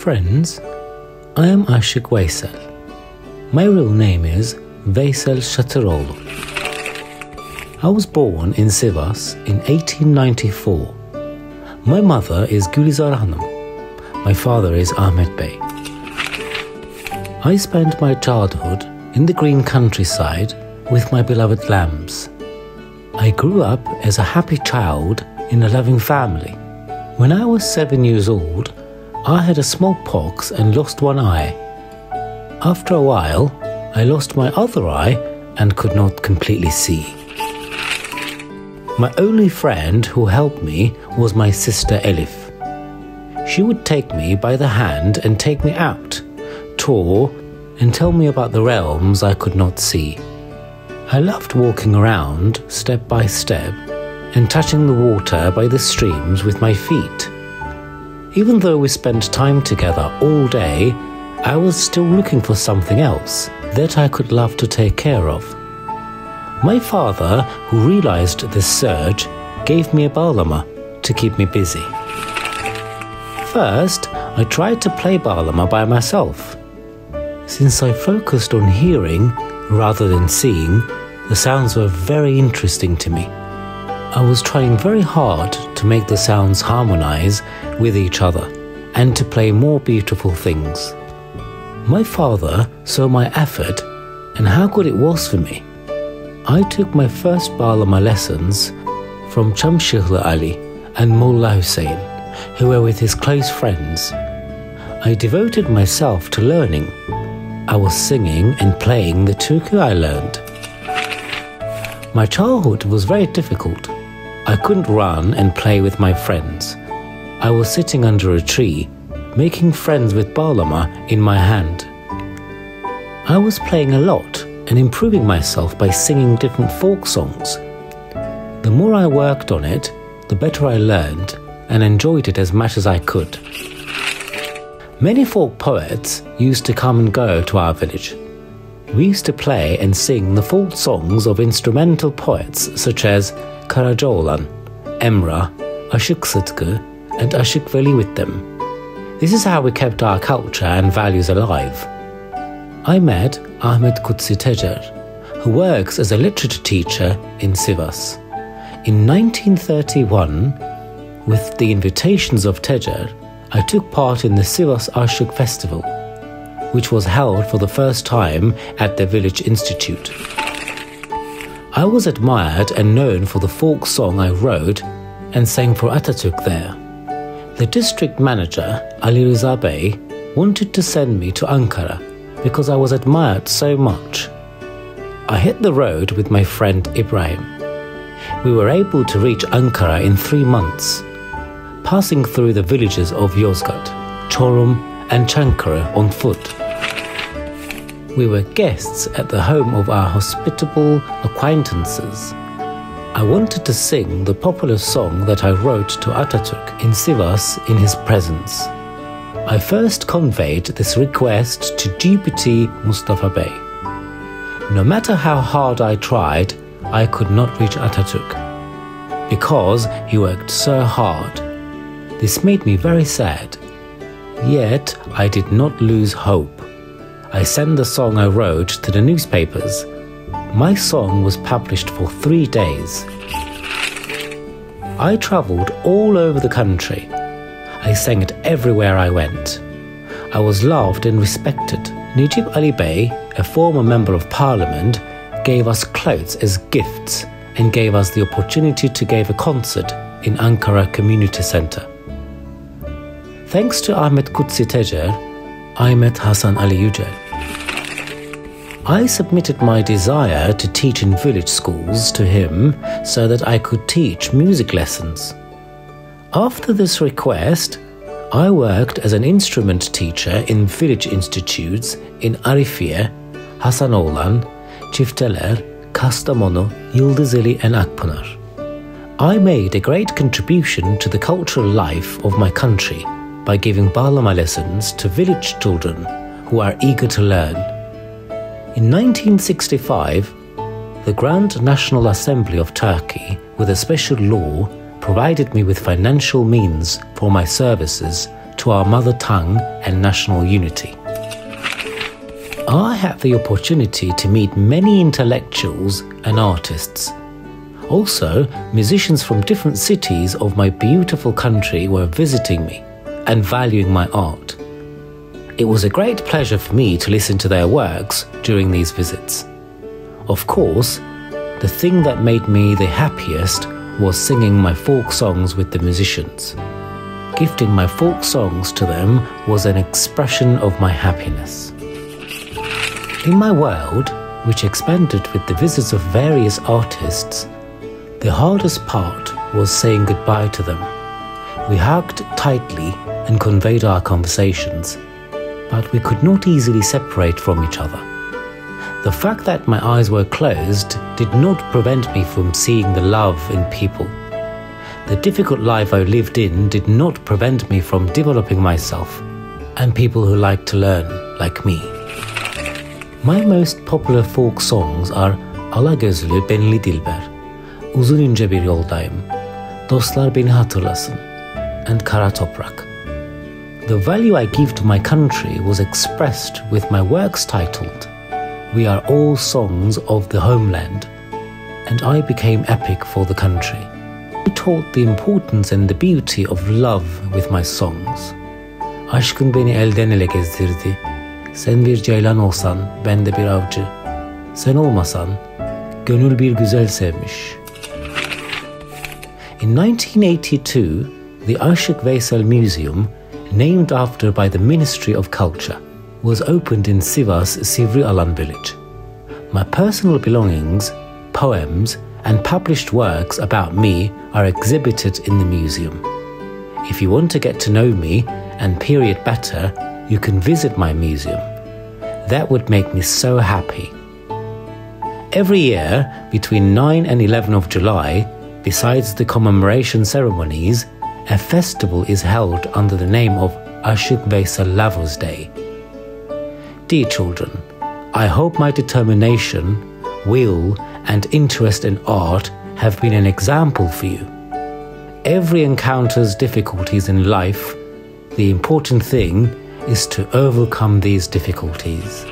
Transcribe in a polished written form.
Friends, I am Âşık Veysel. My real name is Veysel Şatıroğlu. I was born in Sivas in 1894. My mother is Gülizar Hanım. My father is Ahmet Bey. I spent my childhood in the green countryside with my beloved lambs. I grew up as a happy child in a loving family. When I was 7 years old, I had a smallpox and lost one eye. After a while, I lost my other eye and could not completely see. My only friend who helped me was my sister Elif. She would take me by the hand and take me out, tour, and tell me about the realms I could not see. I loved walking around step by step and touching the water by the streams with my feet. Even though we spent time together all day, I was still looking for something else that I could love to take care of. My father, who realized this surge, gave me a bağlama to keep me busy. First, I tried to play bağlama by myself. Since I focused on hearing rather than seeing, the sounds were very interesting to me. I was trying very hard to make the sounds harmonize with each other and to play more beautiful things. My father saw my effort and how good it was for me. I took my first bağlama lessons from Çamşıhlı Ali and Molla Hussein, who were with his close friends. I devoted myself to learning. I was singing and playing the türkü I learned. My childhood was very difficult. I couldn't run and play with my friends. I was sitting under a tree, making friends with bağlama in my hand. I was playing a lot and improving myself by singing different folk songs. The more I worked on it, the better I learned and enjoyed it as much as I could. Many folk poets used to come and go to our village. We used to play and sing the folk songs of instrumental poets such as Karacaoğlan, Emrah, Âşık Sıtkı, and Âşık Veli with them. This is how we kept our culture and values alive. I met Ahmet Kutsi Tecer, who works as a literature teacher in Sivas. In 1931, with the invitations of Tecer, I took part in the Sivas Âşık Festival, which was held for the first time at the village institute. I was admired and known for the folk song I wrote and sang for Atatürk there. The district manager, Ali Rıza Bey, wanted to send me to Ankara because I was admired so much. I hit the road with my friend Ibrahim. We were able to reach Ankara in 3 months, passing through the villages of Yozgat, Çorum, and Çankırı on foot. We were guests at the home of our hospitable acquaintances. I wanted to sing the popular song that I wrote to Atatürk in Sivas in his presence. I first conveyed this request to GPT Mustafa Bey. No matter how hard I tried, I could not reach Atatürk because he worked so hard. This made me very sad. Yet I did not lose hope. I sent the song I wrote to the newspapers. My song was published for 3 days. I traveled all over the country. I sang it everywhere I went. I was loved and respected. Necip Ali Bey, a former member of parliament, gave us clothes as gifts and gave us the opportunity to give a concert in Ankara Community Center. Thanks to Ahmet Kutsi Tecer, I met Hasan Ali Yücel. I submitted my desire to teach in village schools to him so that I could teach music lessons. After this request, I worked as an instrument teacher in village institutes in Arifiye, Hasanoğlan, Çifteler, Kastamonu, Yıldızeli, and Akpınar. I made a great contribution to the cultural life of my country by giving bağlama lessons to village children who are eager to learn. In 1965, the Grand National Assembly of Turkey, with a special law, provided me with financial means for my services to our mother tongue and national unity. I had the opportunity to meet many intellectuals and artists. Also, musicians from different cities of my beautiful country were visiting me and valuing my art. It was a great pleasure for me to listen to their works during these visits. Of course, the thing that made me the happiest was singing my folk songs with the musicians. Gifting my folk songs to them was an expression of my happiness. In my world, which expanded with the visits of various artists, the hardest part was saying goodbye to them. We hugged tightly and conveyed our conversations, but we could not easily separate from each other. The fact that my eyes were closed did not prevent me from seeing the love in people. The difficult life I lived in did not prevent me from developing myself and people who like to learn like me. My most popular folk songs are Alagözlü Benli Dilber, Uzun ince bir yoldayım, Dostlar beni hatırlasın, and Kara Toprak. The value I give to my country was expressed with my works titled We Are All Songs of the Homeland, and I became epic for the country. I taught the importance and the beauty of love with my songs. Aşkın beni elden ele gezdirdi. Sen bir ceylan olsan, ben de bir avcı. Sen olmasan, gönül bir güzel sevmiş. In 1982, the Âşık Veysel Museum, named after by the Ministry of Culture, was opened in Sivas Sivrialan village. My personal belongings, poems, and published works about me are exhibited in the museum. If you want to get to know me and period better, you can visit my museum. That would make me so happy. Every year, between 9 and 11 of July, besides the commemoration ceremonies, a festival is held under the name of Âşık Veysel Lovers Day. Dear children, I hope my determination, will, and interest in art have been an example for you. Every encounters difficulties in life. The important thing is to overcome these difficulties.